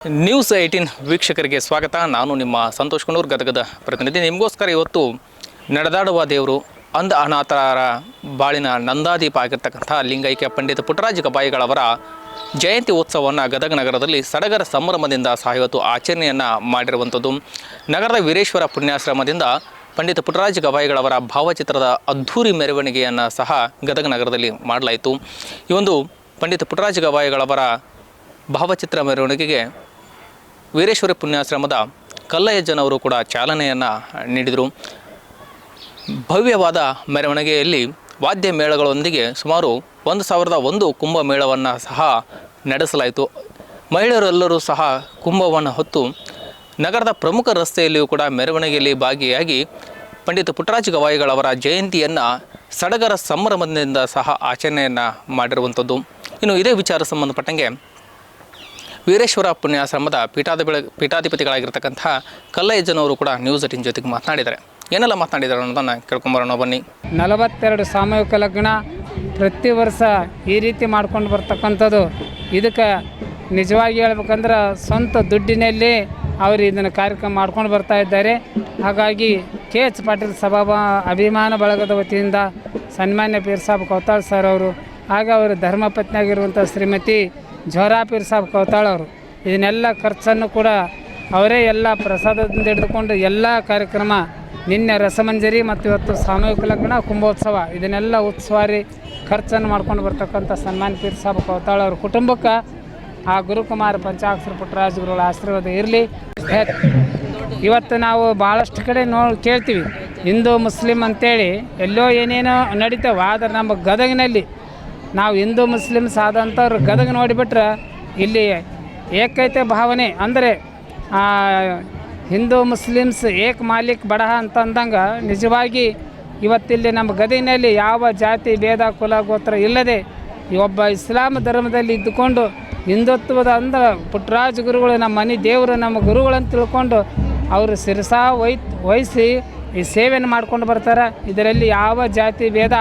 News 18 ವೀಕ್ಷಕರಿಗೆ ಸ್ವಾಗತ. ನಾನು ನಿಮ್ಮ ಸಂತೋಷ್ ಕುಣೂರ್, ಗದಗದ ಪ್ರತಿನಿಧಿ. ನಿಮಗೋಸ್ಕರ ಇವತ್ತು ನಡೆದಾಡುವ ದೇವರು ಅಂಧ ಅನಾಥರ ಬಾಳಿನ ನಂದಾದೀಪ ಆಗಿರ್ತಕ್ಕಂಥ ಲಿಂಗೈಕ್ಯ ಪಂಡಿತ ಪುಟ್ಟರಾಜ ಗವಾಯಿಗಳವರ ಜಯಂತಿ ಉತ್ಸವವನ್ನು ಗದಗ ನಗರದಲ್ಲಿ ಸಡಗರ ಸಂಭ್ರಮದಿಂದ ಇವತ್ತು ಆಚರಣೆಯನ್ನು ಮಾಡಿರುವಂಥದ್ದು. ನಗರದ ವೀರೇಶ್ವರ ಪುಣ್ಯಾಶ್ರಮದಿಂದ ಪಂಡಿತ ಪುಟ್ಟರಾಜ ಗವಾಯಿಗಳವರ ಭಾವಚಿತ್ರದ ಅದ್ಧೂರಿ ಮೆರವಣಿಗೆಯನ್ನು ಸಹ ಗದಗ ನಗರದಲ್ಲಿ ಮಾಡಲಾಯಿತು. ಈ ಒಂದು ಪಂಡಿತ ಪುಟ್ಟರಾಜ ಗವಾಯಿಗಳವರ ಭಾವಚಿತ್ರ ಮೆರವಣಿಗೆಗೆ ವೀರೇಶ್ವರ ಪುಣ್ಯಾಶ್ರಮದ ಕಲ್ಲಯ್ಯಜ್ಜನವರು ಕೂಡ ಚಾಲನೆಯನ್ನು ನೀಡಿದರು. ಭವ್ಯವಾದ ಮೆರವಣಿಗೆಯಲ್ಲಿ ವಾದ್ಯ ಮೇಳಗಳೊಂದಿಗೆ ಸುಮಾರು 1001 ಕುಂಭಮೇಳವನ್ನು ಸಹ ನಡೆಸಲಾಯಿತು. ಮಹಿಳೆಯರೆಲ್ಲರೂ ಸಹ ಕುಂಭವನ್ನು ಹೊತ್ತು ನಗರದ ಪ್ರಮುಖ ರಸ್ತೆಯಲ್ಲಿಯೂ ಕೂಡ ಮೆರವಣಿಗೆಯಲ್ಲಿ ಭಾಗಿಯಾಗಿ ಪಂಡಿತ ಪುಟ್ಟರಾಜ ಗವಾಯಿಗಳವರ ಜಯಂತಿಯನ್ನು ಸಡಗರ ಸಂಭ್ರಮದಿಂದ ಸಹ ಆಚರಣೆಯನ್ನು ಮಾಡಿರುವಂಥದ್ದು. ಇನ್ನು ಇದೇ ವಿಚಾರ ಸಂಬಂಧಪಟ್ಟಂಗೆ ವೀರೇಶ್ವರ ಪುಣ್ಯಾಶ್ರಮದ ಪೀಠಾಧಿಪತಿಗಳಾಗಿರ್ತಕ್ಕಂಥ ಕಲ್ಲಯ್ಯಜ್ಜನವರು ಕೂಡ ನ್ಯೂಸ್ 18 ಜೊತೆಗೆ ಮಾತನಾಡಿದ್ದಾರೆ. ಏನೆಲ್ಲ ಮಾತನಾಡಿದ್ದಾರೆ ಅನ್ನೋದನ್ನು ಕೇಳ್ಕೊಂಬರೋಣ ಬನ್ನಿ. 42 ಸಾಮೂಹಿಕ ಲಗ್ನ ಪ್ರತಿ ವರ್ಷ ಈ ರೀತಿ ಮಾಡ್ಕೊಂಡು ಬರ್ತಕ್ಕಂಥದ್ದು. ಇದಕ್ಕೆ ನಿಜವಾಗಿ ಹೇಳ್ಬೇಕಂದ್ರೆ ಸ್ವಂತ ದುಡ್ಡಿನಲ್ಲಿ ಅವರು ಇದನ್ನು ಕಾರ್ಯಕ್ರಮ ಮಾಡ್ಕೊಂಡು ಬರ್ತಾ ಇದ್ದಾರೆ. ಹಾಗಾಗಿ KH ಪಾಟೀಲ್ ಅಭಿಮಾನ ಬಳಗದ ವತಿಯಿಂದ ಸನ್ಮಾನ್ಯ ಪೀರ್ ಸಾಬ್ ಕೌತಾಳ್ ಸರ್ ಅವರು, ಹಾಗೆ ಅವರ ಧರ್ಮಪತ್ನಿಯಾಗಿರುವಂಥ ಶ್ರೀಮತಿ ಜೋರಾ ಪೀರ್ ಸಾಬ್ ಕೌತಾಳ್ ಅವರು, ಇದನ್ನೆಲ್ಲ ಖರ್ಚನ್ನು ಕೂಡ ಅವರೇ ಎಲ್ಲ ಪ್ರಸಾದದಿಂದ ಹಿಡಿದುಕೊಂಡು ಎಲ್ಲ ಕಾರ್ಯಕ್ರಮ, ನಿನ್ನೆ ರಸಮಂಜರಿ ಮತ್ತು ಇವತ್ತು ಸಾಮೂಹಿಕ ಲಗ್ನ ಕುಂಭೋತ್ಸವ, ಇದನ್ನೆಲ್ಲ ಉತ್ಸವಾರಿ ಖರ್ಚನ್ನು ಮಾಡ್ಕೊಂಡು ಬರ್ತಕ್ಕಂಥ ಸನ್ಮಾನ್ಯ ಪೀರ್ ಸಾಬ್ ಕೌತಾಳ್ ಅವ್ರ ಕುಟುಂಬಕ್ಕೆ ಆ ಗುರುಕುಮಾರ ಪಂಚಾಕ್ಷರ ಪುಟ್ಟರಾಜ ಗುರುಗಳ ಆಶೀರ್ವಾದ ಇರಲಿ. ಇವತ್ತು ನಾವು ಭಾಳಷ್ಟು ಕಡೆ ಕೇಳ್ತೀವಿ ಹಿಂದೂ ಮುಸ್ಲಿಮ್ ಅಂತೇಳಿ ಎಲ್ಲೋ ಏನೇನೋ ನಡೀತಾವೆ. ಆದರೆ ನಮ್ಮ ಗದಗಿನಲ್ಲಿ ನಾವು ಹಿಂದೂ ಮುಸ್ಲಿಮ್ಸ್ ಆದಂಥವ್ರು ಗದಗ ನೋಡಿಬಿಟ್ರೆ ಇಲ್ಲಿ ಏಕೈತೆ ಭಾವನೆ ಅಂದರೆ ಹಿಂದೂ ಮುಸ್ಲಿಮ್ಸ್ ಏಕ್ ಮಾಲಿಕ್ ಬಡಹ ಅಂತಂದಂಗೆ ನಿಜವಾಗಿ ಇವತ್ತಿಲ್ಲಿ ನಮ್ಮ ಗದಗಿನಲ್ಲಿ ಯಾವ ಜಾತಿ ಭೇದ ಕುಲ ಗೋತ್ರ ಇಲ್ಲದೆ ಒಬ್ಬ ಇಸ್ಲಾಂ ಧರ್ಮದಲ್ಲಿ ಇದ್ದುಕೊಂಡು ಹಿಂದುತ್ವದ ಅಂದ್ರೆ ಪುಟ್ಟರಾಜ ಗುರುಗಳು ನಮ್ಮ ಮನೆ ದೇವರು, ನಮ್ಮ ಗುರುಗಳಂತ ತಿಳ್ಕೊಂಡು ಅವರು ಶಿರಸಾ ವಹಿಸಿ ಈ ಸೇವೆಯನ್ನು ಮಾಡ್ಕೊಂಡು ಬರ್ತಾರೆ. ಇದರಲ್ಲಿ ಯಾವ ಜಾತಿ ಭೇದ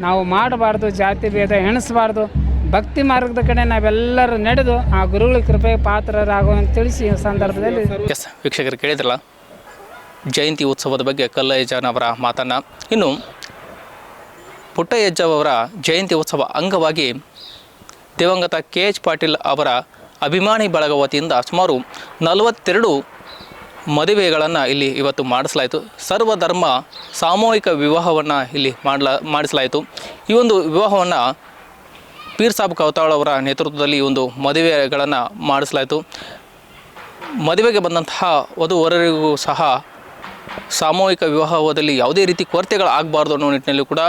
ನಾವು ಮಾಡಬಾರ್ದು, ಜಾತಿ ಭೇದ ಎಣಿಸಬಾರ್ದು. ಭಕ್ತಿ ಮಾರ್ಗದ ಕಡೆ ನಾವೆಲ್ಲರೂ ನಡೆದು ಆ ಗುರುಗಳ ಕೃಪೆಗೆ ಪಾತ್ರರಾಗುವಂತ ತಿಳಿಸಿ ಈ ಸಂದರ್ಭದಲ್ಲಿ ವೀಕ್ಷಕರು ಕೇಳಿದ್ರಲ್ಲ ಜಯಂತಿ ಉತ್ಸವದ ಬಗ್ಗೆ ಕಲ್ಲಯ್ಯಜ್ಜನವರ ಮಾತನ್ನು. ಇನ್ನು ಪುಟ್ಟಯ್ಯಜ್ಜವರ ಜಯಂತಿ ಉತ್ಸವ ಅಂಗವಾಗಿ ದಿವಂಗತ KH ಪಾಟೀಲ್ ಅವರ ಅಭಿಮಾನಿ ಬಳಗ ವತಿಯಿಂದ ಸುಮಾರು 42 ಮದುವೆಗಳನ್ನು ಇಲ್ಲಿ ಇವತ್ತು ಮಾಡಿಸಲಾಯಿತು. ಸರ್ವಧರ್ಮ ಸಾಮೂಹಿಕ ವಿವಾಹವನ್ನು ಇಲ್ಲಿ ಮಾಡಿಸಲಾಯಿತು. ಈ ಒಂದು ವಿವಾಹವನ್ನು ಪೀರ್ ಸಾಬ್ ಕೌತಾಳ್ ಅವರ ನೇತೃತ್ವದಲ್ಲಿ ಈ ಒಂದು ಮದುವೆಗಳನ್ನು ಮಾಡಿಸಲಾಯಿತು. ಮದುವೆಗೆ ಬಂದಂತಹ ವಧುವರರಿಗೂ ಸಹ ಸಾಮೂಹಿಕ ವಿವಾಹದಲ್ಲಿ ಯಾವುದೇ ರೀತಿ ಕೊರತೆಗಳಾಗಬಾರ್ದು ಅನ್ನೋ ನಿಟ್ಟಿನಲ್ಲಿ ಕೂಡ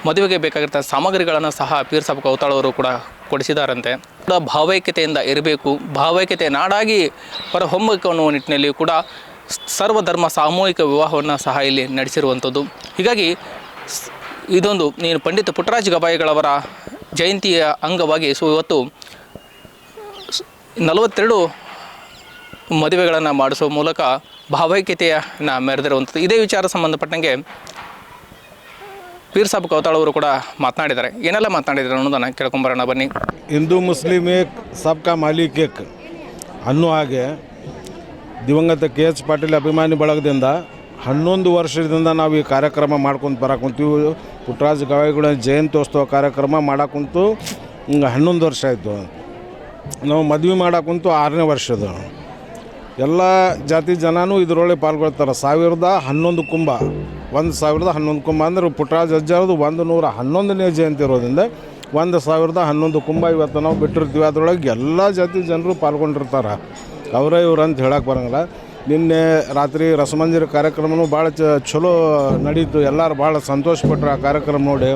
ಮದುವೆಗೆ ಬೇಕಾಗಿರ್ತ ಸಾಮಗ್ರಿಗಳನ್ನು ಸಹ ಪೀರ್ ಸಾಬ್ ಕೌತಾಳ್ ಅವರು ಕೂಡ ಕೊಡಿಸಿದಾರಂತೆ. ಕೂಡ ಭಾವೈಕ್ಯತೆಯಿಂದ ಇರಬೇಕು, ಭಾವೈಕ್ಯತೆ ನಾಡಾಗಿ ಹೊರಹೊಮ್ಮಬೇಕು ಅನ್ನುವ ನಿಟ್ಟಿನಲ್ಲಿ ಕೂಡ ಸರ್ವಧರ್ಮ ಸಾಮೂಹಿಕ ವಿವಾಹವನ್ನು ಸಹ ಇಲ್ಲಿ ನಡೆಸಿರುವಂಥದ್ದು. ಹೀಗಾಗಿ ಇದೊಂದು ಪಂಡಿತ ಪುಟ್ಟರಾಜ ಗವಾಯಿಗಳವರ ಜಯಂತಿಯ ಅಂಗವಾಗಿ ಇವತ್ತು 42 ಮದುವೆಗಳನ್ನು ಮಾಡಿಸುವ ಮೂಲಕ ಭಾವೈಕ್ಯತೆಯನ್ನು ಮೆರೆದಿರುವಂಥದ್ದು. ಇದೇ ವಿಚಾರ ಸಂಬಂಧಪಟ್ಟಂಗೆ ಪೀರ್ ಸಾಬ್ ಕೌತಾಳ್ ಅವರು ಕೂಡ ಮಾತನಾಡಿದ್ದಾರೆ. ಏನೆಲ್ಲ ಮಾತನಾಡಿದ್ದಾರೆ ಅನ್ನೋದನ್ನು ಕೇಳ್ಕೊಂಬರೋಣ ಬನ್ನಿ. ಹಿಂದೂ ಮುಸ್ಲಿಮ್ ಏಕ್ ಸಬ್ಕಾ ಮಾಲೀಕ್ ಏಕ್ ಅನ್ನೋ ಹಾಗೆ ದಿವಂಗತ KH ಪಾಟೀಲ್ ಅಭಿಮಾನಿ ಬಳಗದಿಂದ 11 ವರ್ಷದಿಂದ ನಾವು ಈ ಕಾರ್ಯಕ್ರಮ ಮಾಡ್ಕೊಂಡು ಬರಾಕುಂತೀವಿ. ಪುಟ್ಟರಾಜ ಗವಾಯಿಗಳ ಜಯಂತ್ಯೋತ್ಸವ ಕಾರ್ಯಕ್ರಮ ಮಾಡಾಕುಂತು 11 ವರ್ಷ ಆಯಿತು. ನಾವು ಮದುವೆ ಮಾಡಾಕುಂತು 6ನೇ ವರ್ಷದ. ಎಲ್ಲ ಜಾತಿ ಜನನೂ ಇದರೊಳಗೆ ಪಾಲ್ಗೊಳ್ತಾರೆ. 1011 ಕುಂಭ, 1011 ಕುಂಭ ಅಂದರೆ ಪುಟ್ಟರಾಜ ಅಜ್ಜರದು 111ನೇ ಜಯಂತಿ ಇರೋದ್ರಿಂದ 1011 ಕುಂಭ ಇವತ್ತು ನಾವು ಬಿಟ್ಟಿರ್ತೀವಿ. ಅದರೊಳಗೆ ಎಲ್ಲ ಜಾತಿ ಜನರು ಪಾಲ್ಗೊಂಡಿರ್ತಾರೆ. ಅವರೇ ಇವ್ರು ಅಂತ ಹೇಳಕ್ಕೆ ಬರೋಂಗಿಲ್ಲ. ನಿನ್ನೆ ರಾತ್ರಿ ರಸಮಂಜರಿ ಕಾರ್ಯಕ್ರಮನೂ ಭಾಳ ಚಲೋ ನಡೀತು. ಎಲ್ಲರೂ ಭಾಳ ಸಂತೋಷಪಟ್ಟರು ಆ ಕಾರ್ಯಕ್ರಮ ನೋಡಿ.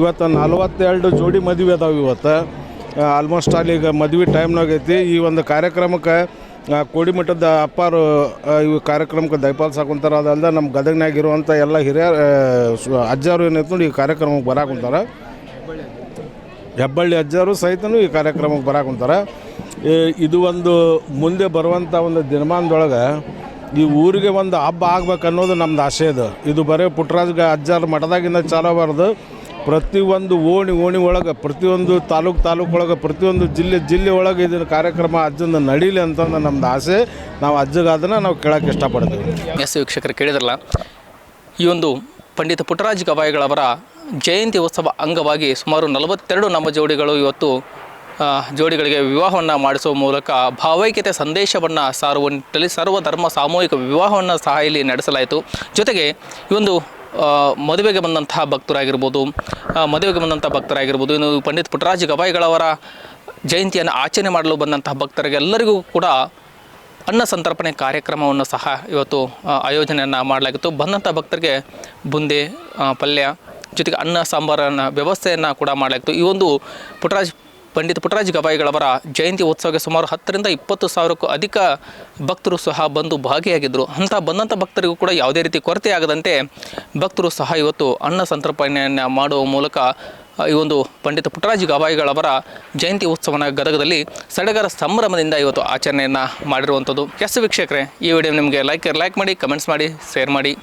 ಇವತ್ತು 42 ಜೋಡಿ ಮದುವೆ ಅದಾವೆ. ಇವತ್ತು ಆಲ್ಮೋಸ್ಟ್ ಅಲ್ಲಿ ಈಗ ಮದುವೆ ಟೈಮ್ನಾಗೈತಿ. ಈ ಒಂದು ಕಾರ್ಯಕ್ರಮಕ್ಕೆ ಕೋಡಿಮಠದ ಅಪ್ಪಾರು ಈ ಕಾರ್ಯಕ್ರಮಕ್ಕೆ ದಯಪಾಲಿಸಿ ಹಾಕೊಂತಾರೆ. ಅದಲ್ಲದೆ ನಮ್ಮ ಗದಗಿನಾಗಿರುವಂಥ ಎಲ್ಲ ಹಿರಿಯ ಅಜ್ಜಾರು ಏನೈತೆ ನೋಡಿ ಈ ಕಾರ್ಯಕ್ರಮಕ್ಕೆ ಬರಾಕುಂತಾರೆ. ಹೆಬ್ಬಳ್ಳಿ ಅಜ್ಜಾರು ಸಹಿತನೂ ಈ ಕಾರ್ಯಕ್ರಮಕ್ಕೆ ಬರಾಕುಂತಾರೆ. ಇದು ಒಂದು ಮುಂದೆ ಬರುವಂಥ ಒಂದು ದಿನಮಾನದೊಳಗೆ ಈ ಊರಿಗೆ ಒಂದು ಹಬ್ಬ ಆಗ್ಬೇಕು ಅನ್ನೋದು ನಮ್ದು ಆಸೆ ಇದೆ. ಇದು ಬರೀ ಪುಟ್ಟರಾಜ ಅಜ್ಜಾರ ಮಠದಾಗಿಂದ ಚಾಲೋ ಬಾರ್ದು, ಪ್ರತಿಯೊಂದು ಓಣಿ ಒಳಗೆ, ಪ್ರತಿಯೊಂದು ತಾಲೂಕು ಒಳಗೆ, ಪ್ರತಿಯೊಂದು ಜಿಲ್ಲೆ ಒಳಗೆ ಇದನ್ನು ಕಾರ್ಯಕ್ರಮ ಅಜ್ಜಂದು ನಡೀಲಿ ಅಂತಂದು ನಮ್ದು ಆಸೆ. ನಾವು ಅಜ್ಜಗಾದನ್ನು ನಾವು ಕೇಳೋಕ್ಕೆ ಇಷ್ಟಪಡ್ತೀವಿ. ಎಸ್ ವೀಕ್ಷಕರು ಕೇಳಿದ್ರಲ್ಲ, ಈ ಒಂದು ಪಂಡಿತ ಪುಟ್ಟರಾಜ ಗವಾಯಿಗಳವರ ಜಯಂತಿ ಉತ್ಸವ ಅಂಗವಾಗಿ ಸುಮಾರು 42 ನಮ್ಮ ಜೋಡಿಗಳು ಇವತ್ತು ಜೋಡಿಗಳಿಗೆ ವಿವಾಹವನ್ನು ಮಾಡಿಸುವ ಮೂಲಕ ಭಾವೈಕ್ಯತೆ ಸಂದೇಶವನ್ನು ಸಾರುವ ನಿಟ್ಟಿನಲ್ಲಿ ಸರ್ವಧರ್ಮ ಸಾಮೂಹಿಕ ವಿವಾಹವನ್ನು ಸಹ ಇಲ್ಲಿ ನಡೆಸಲಾಯಿತು. ಜೊತೆಗೆ ಈ ಒಂದು ಮದುವೆಗೆ ಬಂದಂತಹ ಭಕ್ತರಾಗಿರ್ಬೋದು, ಇನ್ನು ಪಂಡಿತ ಪುಟ್ಟರಾಜ ಗವಾಯಿಗಳವರ ಜಯಂತಿಯನ್ನು ಆಚರಣೆ ಮಾಡಲು ಬಂದಂತಹ ಭಕ್ತರಿಗೆಲ್ಲರಿಗೂ ಕೂಡ ಅನ್ನ ಸಂತರ್ಪಣೆ ಕಾರ್ಯಕ್ರಮವನ್ನು ಸಹ ಇವತ್ತು ಆಯೋಜನೆಯನ್ನು ಮಾಡಲಾಗಿತ್ತು. ಬಂದಂಥ ಭಕ್ತರಿಗೆ ಬುಂದೆ, ಪಲ್ಯ ಜೊತೆಗೆ ಅನ್ನ ಸಾಂಬಾರನ್ನು ವ್ಯವಸ್ಥೆಯನ್ನು ಕೂಡ ಮಾಡಲಾಗಿತ್ತು. ಈ ಒಂದು ಪಂಡಿತ ಪುಟ್ಟರಾಜ ಗವಾಯಿಗಳವರ ಜಯಂತಿ ಉತ್ಸವಕ್ಕೆ ಸುಮಾರು 10ರಿಂದ 20 ಸಾವಿರಕ್ಕೂ ಅಧಿಕ ಭಕ್ತರು ಸಹ ಬಂದು ಭಾಗಿಯಾಗಿದ್ದರು. ಬಂದಂಥ ಭಕ್ತರಿಗೂ ಕೂಡ ಯಾವುದೇ ರೀತಿ ಕೊರತೆ ಆಗದಂತೆ ಭಕ್ತರು ಸಹ ಇವತ್ತು ಅನ್ನ ಸಂತರ್ಪಣೆಯನ್ನು ಮಾಡುವ ಮೂಲಕ ಈ ಒಂದು ಪಂಡಿತ ಪುಟ್ಟರಾಜ ಗವಾಯಿಗಳವರ ಜಯಂತಿ ಉತ್ಸವನ ಗದಗದಲ್ಲಿ ಸಡಗರ ಸಂಭ್ರಮದಿಂದ ಇವತ್ತು ಆಚರಣೆಯನ್ನು ಮಾಡಿರುವಂಥದ್ದು. ಎಸ್ ವೀಕ್ಷಕರೇ, ಈ ವಿಡಿಯೋ ನಿಮಗೆ ಲೈಕ್ ಮಾಡಿ, ಕಮೆಂಟ್ಸ್ ಮಾಡಿ, ಶೇರ್ ಮಾಡಿ.